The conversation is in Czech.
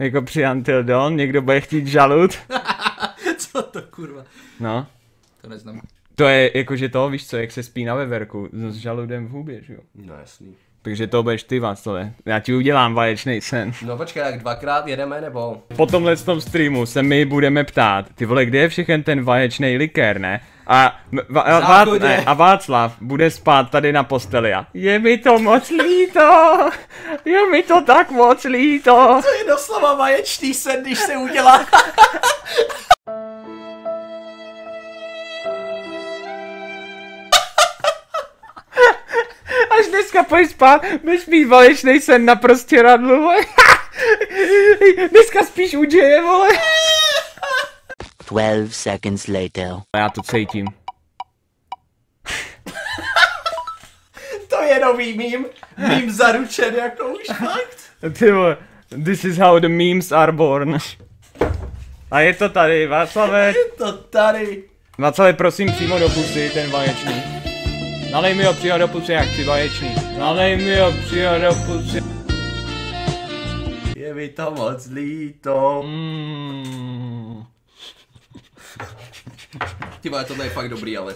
Jako při Until Dawn, někdo bude chtít žalud. Co to kurva? No. To neznám. To je jakože to, víš co, jak se spí na veverku s žaludem v hubě, že jo? No jasný. Takže to budeš ty, Václave. Já ti udělám vaječný sen. No počkej, jak dvakrát jedeme nebo? Po tomhle tom streamu se my budeme ptát, ty vole, kde je všechen ten vaječný likér, ne? A Václav bude spát tady na posteli a je mi to moc líto, je mi to tak moc líto. To je doslova vaječný sen, když se udělá. Až dneska pojď spát, budeš mít vaječný sen na prostěradlu, vole. Dneska spíš u Jaye, vole. 12 seconds later. Já to cítím. To je nový meme zaručen jako už fakt. Ty vole, this is how the memes are born. A je to tady, Václave. Je to tady. Václave, prosím, přímo do pusy, ten vaječný. Nalej mi ho přímo do pusy, jak chci vaječný. Nalej mi ho přímo do pusy. Je mi to moc líto. Ty vole, tohle je fakt dobrý, ale